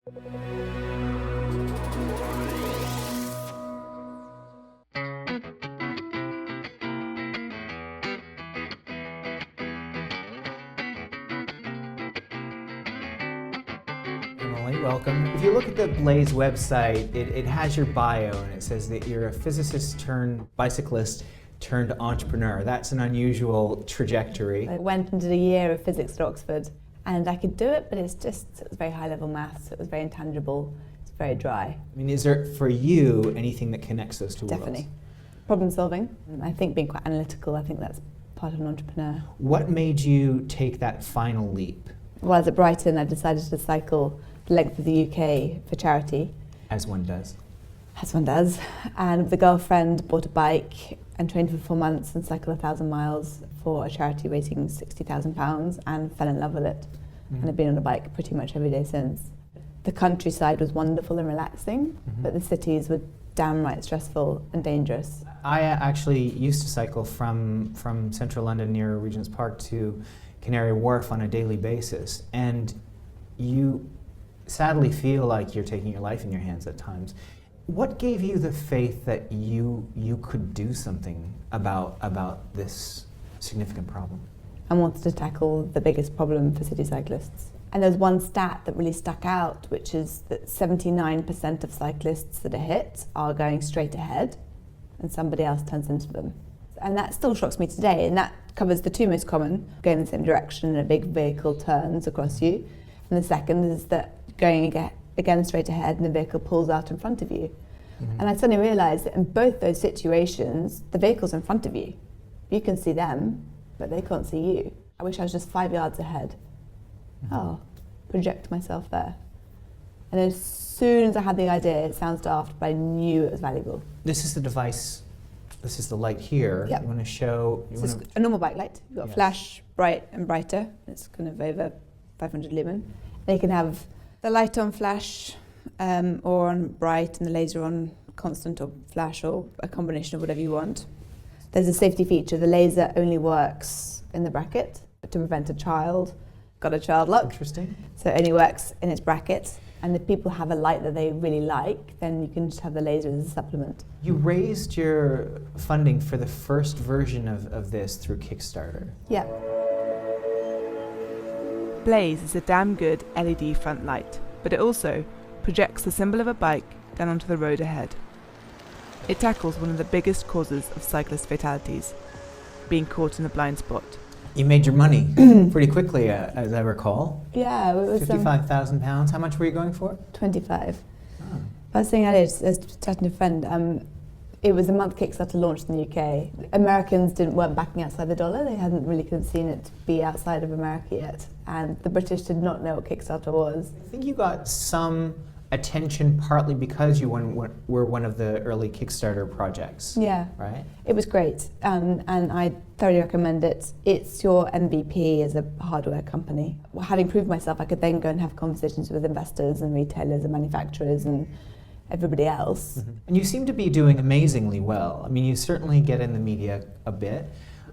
Emily, welcome. If you look at the Blaze website, it has your bio and it says that you're a physicist turned bicyclist turned entrepreneur. That's an unusual trajectory. I went and did a year of physics at Oxford and I could do it, but it was very high level maths, it was very intangible, it's very dry. I mean, is there for you anything that connects those two worlds? Definitely. Problem solving. I think being quite analytical, I think that's part of an entrepreneur. What made you take that final leap? While I was at Brighton, I decided to cycle the length of the UK for charity. As one does. As one does. And with a girlfriend, bought a bike and trained for 4 months and cycled 1,000 miles for a charity raising £60,000 and fell in love with it. And I've been on a bike pretty much every day since. The countryside was wonderful and relaxing, but the cities were downright stressful and dangerous. I actually used to cycle from central London near Regent's Park to Canary Wharf on a daily basis, and you sadly feel like you're taking your life in your hands at times. What gave you the faith that you could do something about this significant problem? I wanted to tackle the biggest problem for city cyclists. And there's one stat that really stuck out, which is that 79% of cyclists that are hit are going straight ahead and somebody else turns into them. And that still shocks me today, and that covers the two most common, going in the same direction and a big vehicle turns across you. And the second is that going again straight ahead and the vehicle pulls out in front of you. And I suddenly realised that in both those situations, the vehicle's in front of you. You can see them, but they can't see you. I wish I was just 5 yards ahead. Oh, project myself there. And as soon as I had the idea, it sounds daft, but I knew it was valuable. This is the device, this is the light here. Yep. You want to show... So it's a normal bike light. You've got Yes. flash, bright and brighter. It's kind of over 500 lumen. And you can have the light on flash or on bright and the laser on constant or flash or a combination of whatever you want. There's a safety feature. The laser only works in the bracket to prevent a child. Got a child lock. Interesting. So it only works in its bracket. And if people have a light that they really like, then you can just have the laser as a supplement. You raised your funding for the first version of this through Kickstarter. Yeah. Blaze is a damn good LED front light, but it also projects the symbol of a bike down onto the road ahead. It tackles one of the biggest causes of cyclist fatalities, being caught in the blind spot. You made your money pretty quickly, as I recall. Yeah, it was £55,000. How much were you going for? 25. Oh. I was saying earlier, I was chatting to a friend, it was a month Kickstarter launched in the UK. Americans weren't backing outside the dollar. They hadn't really seen it be outside of America yet. And the British did not know what Kickstarter was. I think you got some attention partly because you were one of the early Kickstarter projects. Yeah. Right? It was great. And I thoroughly recommend it. It's your MVP as a hardware company. Well, having proved myself, I could then go and have conversations with investors and retailers and manufacturers and everybody else. And you seem to be doing amazingly well. I mean, you certainly get in the media a bit.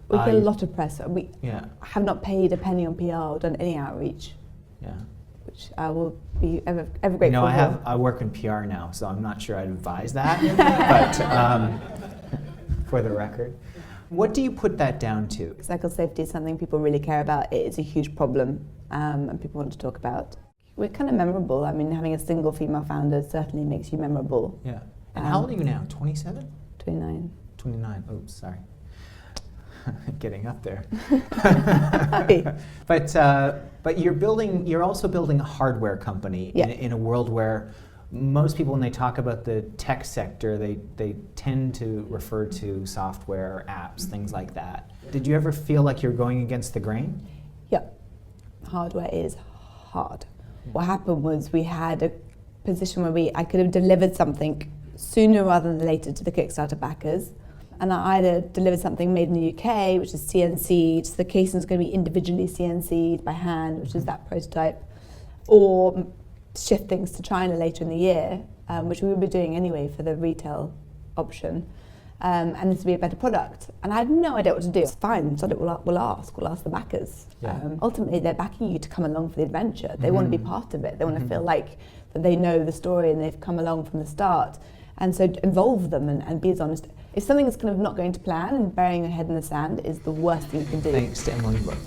We get a lot of press. We Yeah. have not paid a penny on PR or done any outreach, Yeah. which I will be ever grateful You know, for. I work in PR now, so I'm not sure I'd advise that. But for the record, what do you put that down to? Cycle safety is something people really care about. It is a huge problem, and people want to talk about. We're kind of memorable. I mean, having a single female founder certainly makes you memorable. Yeah. And how old are you now? 27? 29. 29. Oops, sorry. Getting up there. Happy. But you're also building a hardware company in a world where most people, when they talk about the tech sector, they tend to refer to software, apps, things like that. Did you ever feel like you're going against the grain? Yeah. Hardware is hard. What happened was we had a position where I could have delivered something sooner rather than later to the Kickstarter backers. And I either delivered something made in the UK, which is CNC'd, so the casing is going to be individually CNC'd by hand, which is that prototype, or shift things to China later in the year, which we would be doing anyway for the retail option. and this will be a better product. And I had no idea what to do. It's fine, so we'll ask the backers. Yeah. Ultimately, they're backing you to come along for the adventure. They want to be part of it. They want to feel like that they know the story and they've come along from the start. And so involve them and be as honest. If something is kind of not going to plan and burying your head in the sand is the worst thing you can do. Thanks to Emily Brooke.